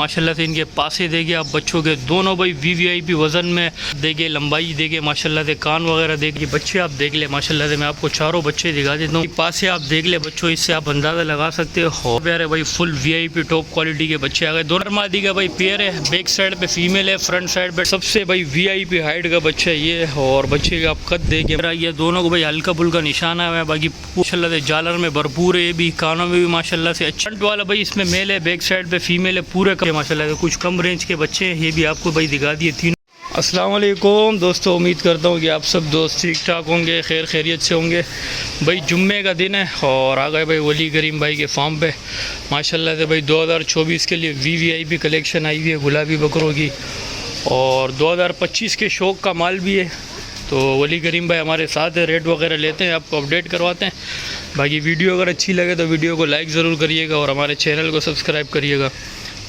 माशाल्लाह से इनके पासे देखे आप बच्चों के दोनों भाई वीवीआईपी वज़न में देखे, लंबाई देखे माशाल्लाह से, कान वगैरह देखे। बच्चे आप देख ले माशाल्लाह से, मैं आपको चारों बच्चे दिखा देता हूँ। पासे आप देख ले बच्चों, इससे आप अंदाज़ा लगा सकते हो प्यारे भाई फुल वीआईपी टॉप क्वालिटी के बच्चे आ गए। दोनों मादी का भाई पेयर है, बैक साइड पे फीमेल है, फ्रंट साइड पे सबसे भाई वीआईपी हाइट का बच्चा ये है। और बच्चे का आप कद देखे, ये दोनों को भाई हल्का फुल्का निशाना है। बाकी माशाल्लाह से जालर में भरपूर है, ये भी कानों में भी माशाल्लाह से अच्छा। फ्रंट वाला भाई इसमें मेल है, बैक साइड पे फीमेल है, पूरे माशाल्लाह से कुछ कम रेंज के बच्चे हैं। ये भी आपको भाई दिखा दिए तीन। अस्सलाम वालेकुम दोस्तों, उम्मीद करता हूँ कि आप सब दोस्त ठीक ठाक होंगे, खैर खैरियत से होंगे। भाई जुम्मे का दिन है और आ गए भाई वली करीम भाई के फार्म पे माशाल्लाह से। भाई 2024 के लिए वीवीआईपी कलेक्शन आई हुई है गुलाबी बकरों की, और 2025 के शौक़ का माल भी है। तो वली करीम भाई हमारे साथ है, रेट वगैरह लेते हैं, आपको अपडेट करवाते हैं। बाकी वीडियो अगर अच्छी लगे तो वीडियो को लाइक ज़रूर करिएगा और हमारे चैनल को सब्सक्राइब करिएगा।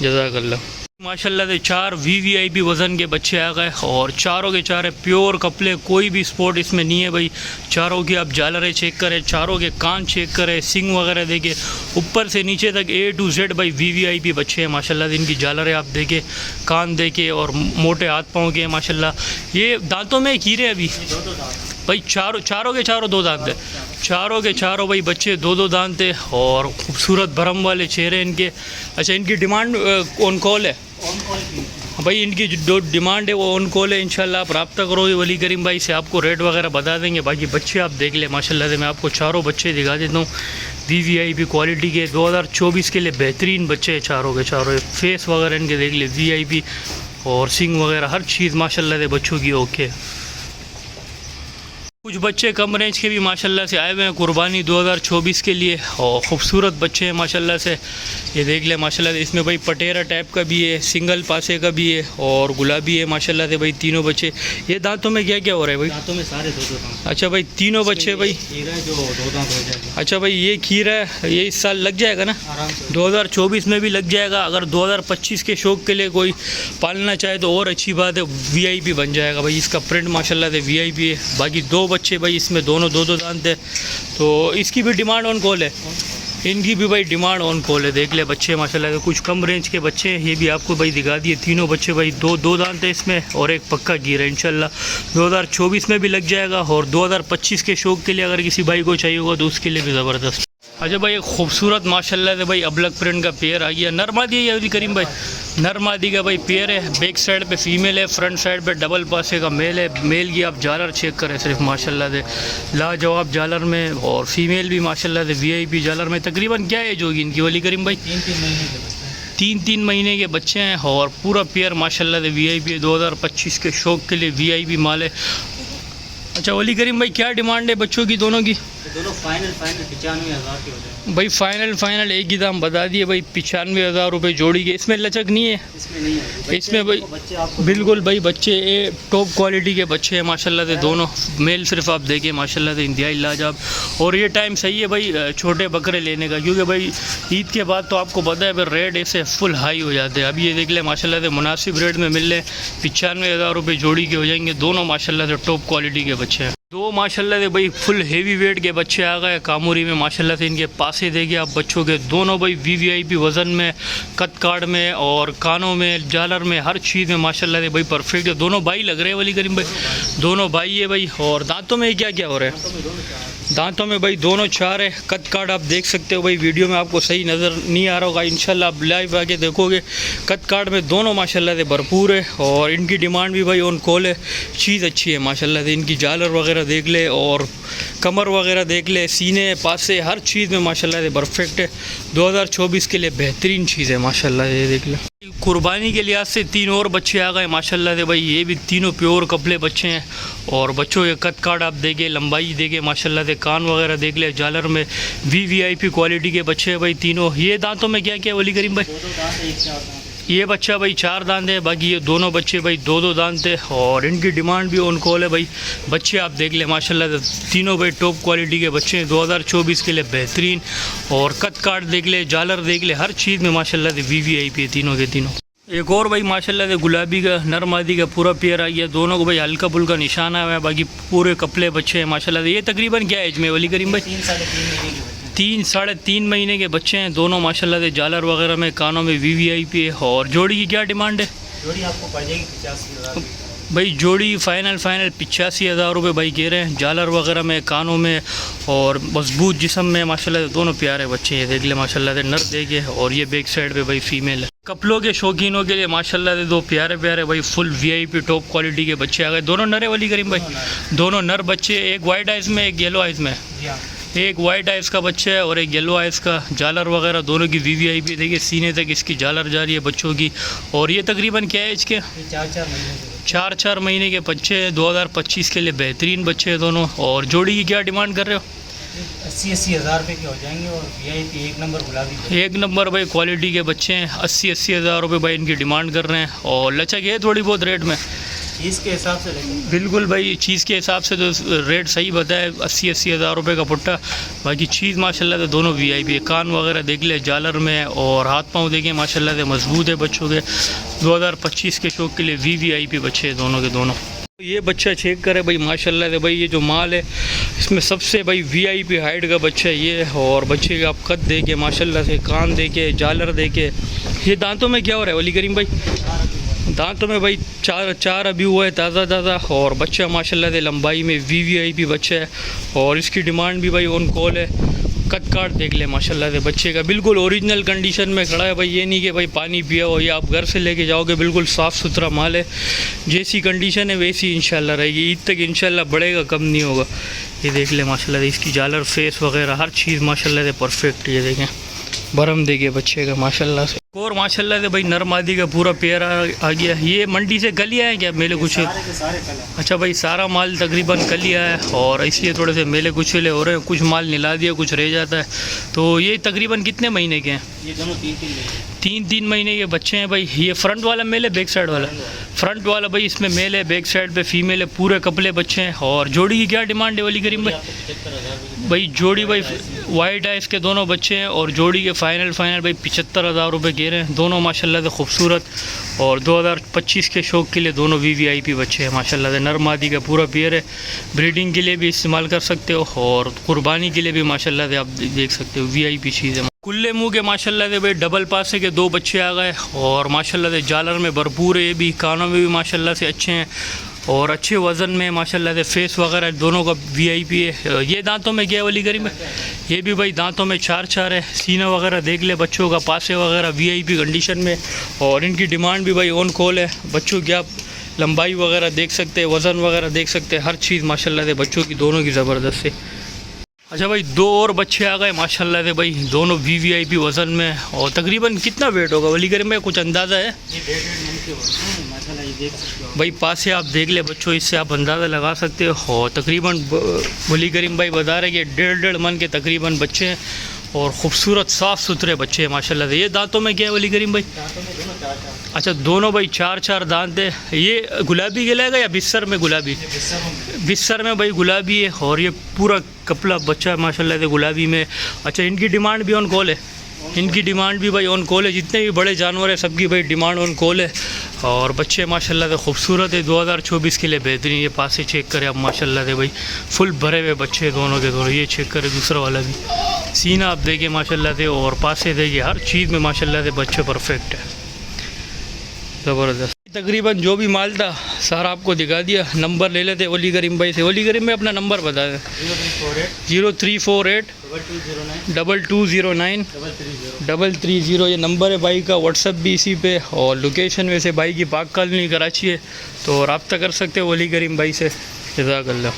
जज़ाकल्लाह। माशाल्लाह से 4 वीवीआईपी वज़न के बच्चे आ गए और चारों के चार प्योर कपले, कोई भी स्पॉट इसमें नहीं है भाई। चारों की आप जालरें चेक करें, चारों के कान चेक करें, सिंग वगैरह देखें, ऊपर से नीचे तक A to Z भाई वीवीआईपी बच्चे हैं माशाल्लाह से। इनकी जालरें आप देखें, कान देखें और मोटे हाथ पाँव के माशाल्लाह। ये दांतों में कीरे अभी भाई चारों के चारों 2 दांत है, चारों के चारों भाई बच्चे 2 दांत है और खूबसूरत भरम वाले चेहरे इनके। अच्छा, इनकी डिमांड ऑन कॉल है भाई, इनकी जो डिमांड है वो ऑन कॉल है। इंशाल्लाह आप रब्ता करोगे वली करीम भाई से, आपको रेट वगैरह बता देंगे। बाकी बच्चे आप देख ले माशाल्लाह से, मैं आपको चारों बच्चे दिखा देता हूँ वीवीआईपी क्वालिटी के। 2024 के लिए बेहतरीन बच्चे हैं चारों के चारों। फेस वगैरह इनके देख ले वीआईपी, और सिंग वगैरह हर चीज़ माशाल्लाह से बच्चों की ओके। कुछ बच्चे कम रेंज के भी माशाल्लाह से आए हुए हैं कुर्बानी 2024 के लिए, और ख़ूबसूरत बच्चे हैं माशाल्लाह से। ये देख ले माशाल्लाह से, इसमें भाई पटेरा टाइप का भी है, सिंगल पासे का भी है और गुलाबी है माशाल्लाह से भाई तीनों बच्चे। ये दांतों में क्या क्या हो रहा है भाई? दांतों में सारे 2 दांत। अच्छा भाई, तीनों बच्चे भाई जो 2 दांत हो जाएगा। अच्छा भाई, ये खीरा है, ये इस साल लग जाएगा ना? 2024 में भी लग जाएगा। अगर 2025 के शौक़ के लिए कोई पालना चाहे तो और अच्छी बात है, वीआईपी बन जाएगा भाई। इसका प्रिंट माशाल्लाह से वीआईपी है। बाकी 2 बच्चे भाई इसमें दोनों 2 दांत है, तो इसकी भी डिमांड ऑन कॉल है, इनकी भी भाई डिमांड ऑन कॉल है। देख ले बच्चे माशाल्लाह से कुछ कम रेंज के बच्चे हैं। ये भी आपको भाई दिखा दिए तीनों बच्चे भाई। 2 दांत है इसमें और एक पक्का गिर है। इंशाल्लाह 2024 में भी लग जाएगा, और 2025 के शौक़ के लिए अगर किसी भाई को चाहिए होगा तो उसके लिए भी ज़बरदस्त। अच्छा भाई, एक खूबसूरत माशाल्लाह से भाई अबलग प्रिंट का पेयर आ गया। नरमादी है ये करीम भाई, नरमादी का भाई पेयर है। बैक साइड पे फीमेल है, फ्रंट साइड पे डबल पासे का मेल है। मेल की आप जालर चेक करें सिर्फ माशाल्लाह से, लाजवाब जालर में, और फीमेल भी माशाल्लाह से वीआईपी जालर में। तकरीबन क्या एज होगी इनकी वली करीम भाई? 3 महीने के बच्चे हैं और पूरा पेयर माशाल्लाह से वीआईपी 2025 के शौक़ के लिए वीआईपी माल है। अच्छा वली करीम भाई, क्या डिमांड है बच्चों की दोनों की? दोनों फाइनल 95,000 के हो जाए भाई। फाइनल एक ही दाम बता दिए भाई, 95,000 रुपये जोड़ी के। इसमें लचक नहीं है? इसमें नहीं है। इसमें भाई बिल्कुल भाई बच्चे टॉप क्वालिटी के बच्चे हैं माशाल्लाह से दोनों। मेल सिर्फ आप देखें माशाल्लाह से इंतहाई लाजवाब। और ये टाइम सही है भाई छोटे बकरे लेने का, क्योंकि भाई ईद के बाद तो आपको पता है फिर रेट ऐसे फुल हाई हो जाते हैं। अभी ये देख ले माशाल्लाह से मुनासिब रेट में मिल रहे, 95,000 रुपये जोड़ी के हो जाएंगे। दोनों माशाल्लाह से टॉप क्वालिटी के बच्चे हैं। 2 माशाल्लाह से भाई फुल हेवी वेट के बच्चे आ गए कामूरी में माशाल्लाह से। इनके पासे देखिए आप बच्चों के, दोनों भाई वीवीआईपी वज़न में, कद काट में और कानों में, जालर में, हर चीज़ में माशाल्लाह से भाई परफेक्ट है। दोनों भाई लग रहे हैं वली करीम भाई, दोनों भाई है भाई। और दांतों में क्या क्या हो रहा है? दांतों में भाई दोनों 4 है। कद काट आप देख सकते हो भाई, वीडियो में आपको सही नज़र नहीं आ रहा होगा, इंशाल्लाह आप लाइव आके देखोगे। कद काट में दोनों माशाल्लाह से भरपूर है, और इनकी डिमांड भी भाई ऑन कॉल है। चीज़ अच्छी है माशाल्लाह से। इनकी जालर वगैरह देख ले और कमर वगैरह देख ले, सीने पासे हर चीज़ में माशाल्लाह से परफेक्ट है। 2024 के लिए बेहतरीन चीज़ है माशाल्लाह से। देख ले कुर्बानी के लिहाज से 3 और बच्चे आ गए माशाल्लाह से भाई। ये भी तीनों प्योर कपले बच्चे हैं, और बच्चों के कद काट आप देखें, लंबाई देखें माशाल्लाह से, कान वगैरह देख ले, जालर में वीवीआईपी क्वालिटी के बच्चे हैं भाई तीनों। ये दांतों में क्या क्या वली करीम भाई? ये बच्चा भाई 4 दांत है, बाकी ये दोनों बच्चे भाई 2 दांत है, और इनकी डिमांड भी ऑन कॉल है भाई। बच्चे आप देख ले माशाल्लाह से, तीनों भाई टॉप क्वालिटी के बच्चे हैं 2024 के लिए बेहतरीन। और कद काट देख ले, जालर देख ले, हर चीज़ में माशाल्लाह से वीवीआईपी है तीनों के तीनों। एक और भाई माशाल्लाह से गुलाबी का नरमादी का पूरा पेयर आ गया। दोनों को भाई हल्का फुल्का निशाना है, बाकी पूरे कपले बच्चे हैं माशाल्लाह से। ये तकरीबन क्या एज में वली करीम भाई? 3 साढ़े 3 महीने की। 3-3.5 महीने के बच्चे हैं दोनों माशाल्लाह से, जालर वगैरह में, कानों में VVIP है। और जोड़ी की क्या डिमांड है जोड़ी आपको पड़ जाएगी 85,000 भाई? जोड़ी फाइनल 85,000 रुपये भाई कह रहे हैं, जालर वगैरह में, कानों में और मजबूत जिस्म में माशाल्लाह से दोनों प्यारे बच्चे हैं। देख ले माशाल्लाह से, नर देखे। और ये बैक साइड पे भाई फीमेल है। कपलों के शौकीनों के लिए माशाल्लाह से दो प्यारे प्यारे भाई फुल VIP टॉप क्वालिटी के बच्चे आ गए। दोनों नर है वली करीम भाई? दोनों नर बच्चे, एक वाइट आइज़ में, एक येलो आइज़ में। जी हाँ। एक वाइट आइज़ का बच्चा है और एक येलो आइज़ का। जालर वगैरह दोनों की VVIP देखिए, सीने तक इसकी जालर जा रही है बच्चों की। और ये तकरीबन क्या एज के? 4-4 महीने के 4-4 महीने के बच्चे हैं। 2025 के लिए बेहतरीन बच्चे हैं दोनों। और जोड़ी की क्या डिमांड कर रहे हो? 80,000 रुपये के हो जाएंगे। और VIP 1 नंबर गुलाबी, 1 नंबर भाई क्वालिटी के बच्चे हैं। 80,000 रुपये भाई इनकी डिमांड कर रहे हैं। और लचक है थोड़ी बहुत रेट में? चीज़ के हिसाब से लेंगे। बिल्कुल भाई, चीज़ के हिसाब से तो रेट सही बताया, 80,000 रुपये का पुट्टा। बाकी चीज़ माशाल्लाह से दोनों VIP है। कान वगैरह देख ले जालर में, और हाथ पाँव देखें माशाल्लाह से मजबूत है बच्चों के। 2025 के शौक के लिए VVIP बच्चे हैं दोनों के दोनों। ये बच्चा चेक करे भाई माशाल्लाह से भाई, ये जो माल है इसमें सबसे भाई VIP हाइट का बच्चा है ये। और बच्चे का आप कद देखे माशाल्लाह से, कान देखे, जालर देखे। ये दांतों में क्या हो रहा है वली करीम भाई? दांतों में भाई चार अभी हुआ है ताज़ा। और बच्चा माशाल्लाह से लंबाई में VVIP बच्चा है। और इसकी डिमांड भी भाई ऑन कॉल है। कद काट देख ले माशाल्लाह से बच्चे का, बिल्कुल ओरिजिनल कंडीशन में खड़ा है भाई। ये नहीं कि भाई पानी पिया हो, या आप घर से लेके जाओगे, बिल्कुल साफ़ सुथरा माल है। जैसी कंडीशन है वैसी इंशाल्लाह रहेगी। ईद तक इंशाल्लाह बढ़ेगा, कम नहीं होगा। ये देख ले माशाल्लाह से, इसकी जालर फेस वगैरह हर चीज़ माशाल्लाह से परफेक्ट। ये देखें बरम देखिए बच्चे का माशाल्लाह से। और माशाल्लाह से भाई नर मादी का पूरा पेयर आ गया। ये मंडी से कल ही आए क्या मेले कुछ? अच्छा भाई, सारा माल तकरीबन कल ही आया है। और इसलिए थोड़े से मेले कुचले हो रहे हैं, कुछ माल निला दिया, कुछ रह जाता है। तो ये तकरीबन कितने महीने के हैं? ये दोनों 3-3 महीने के बच्चे हैं भाई। ये फ्रंट वाला मेल है, बैक साइड वाला? फ्रंट वाला भाई इसमें मेल है, बैक साइड पे फीमेल है। पूरे कपले बच्चे हैं। और जोड़ी की क्या डिमांड है वली करीम भाई? 75,000 भाई जोड़ी भाई वाइट आइस के दोनों बच्चे हैं। और जोड़ी के फाइनल भाई 75,000 रुपये कह रहे हैं। दोनों माशाल्लाह से खूबसूरत। और 2025 के शौक के लिए दोनों VVIP बच्चे हैं माशाल्लाह से। नर मादी का पूरा पेयर है। ब्रीडिंग के लिए भी इस्तेमाल कर सकते हो, और कुर्बानी के लिए भी माशाल्लाह से आप देख सकते हो, VIP चीज़ है। कुल्ले मुँह के माशाल्लाह से भाई डबल पासे के 2 बच्चे आ गए। और माशाल्लाह से जालर में भरपूर है, ये भी कानों में भी माशाल्लाह से अच्छे हैं। और अच्छे वज़न में माशाल्लाह से, फेस वगैरह दोनों का VIP है। ये दांतों में क्या वाली करीम है? ये भी भाई दांतों में 4 है। सीना वगैरह देख ले बच्चों का, पासे वगैरह VIP कंडीशन में। और इनकी डिमांड भी भाई ऑन कॉल है। बच्चों की आप लंबाई वगैरह देख सकते हैं, वज़न वगैरह देख सकते हैं, हर चीज़ माशाल्लाह से बच्चों की दोनों की ज़बरदस्त है। अच्छा भाई, 2 और बच्चे आ गए माशाल्लाह से भाई, दोनों VVIP वज़न में। और तकरीबन कितना वेट होगा वली करीम में, कुछ अंदाज़ा है? ये 1.5 मन के होते हैं माशाल्लाह, ये देख सकते हो भाई पास से आप देख ले बच्चों, इससे आप अंदाज़ा लगा सकते हो। और तकरीबन वली करीम भाई बता रहे कि 1.5 मन के तकरीबन बच्चे हैं। और ख़ूबसूरत साफ़ सुथरे बच्चे हैं माशाल्लाह से। ये दांतों में क्या है वली करीम भाई? दांतों में दोनों 4-4। अच्छा, दोनों भाई 4 दांत है। ये गुलाबी कहलाएगा या बिस्सर में गुलाबी? बिस्सर में भाई गुलाबी है। और ये पूरा कपला बच्चा माशाल्लाह से गुलाबी में। अच्छा, इनकी डिमांड भी ऑन कॉल है? इनकी डिमांड भी भाई ऑन कॉल है। जितने भी बड़े जानवर हैं सबकी भाई डिमांड ऑन कॉल है। और बच्चे माशाल्लाह से खूबसूरत है। 2024 के लिए बेहतरीन। ये पास से चेक करें आप माशाल्लाह से भाई, फुल भरे हुए बच्चे दोनों के दोनों। ये चेक करें दूसरा वाला भी, सीना आप देखिए माशाल्लाह से। और पास से देखिए, हर चीज़ में माशाल्लाह से बच्चे परफेक्ट है, ज़बरदस्त। तकरीबन जो भी माल था सारा आपको दिखा दिया। नंबर ले लेते वली करीम भाई से। वली करीम में अपना नंबर बता दें। 0348 2209 330। ये नंबर है भाई का। व्हाट्सअप भी इसी पे। और लोकेशन वैसे भाई की पाक कॉलोनी कराची है, तो रब्ता कर सकते हो वली करीम भाई से। जज़ाकल्लाह।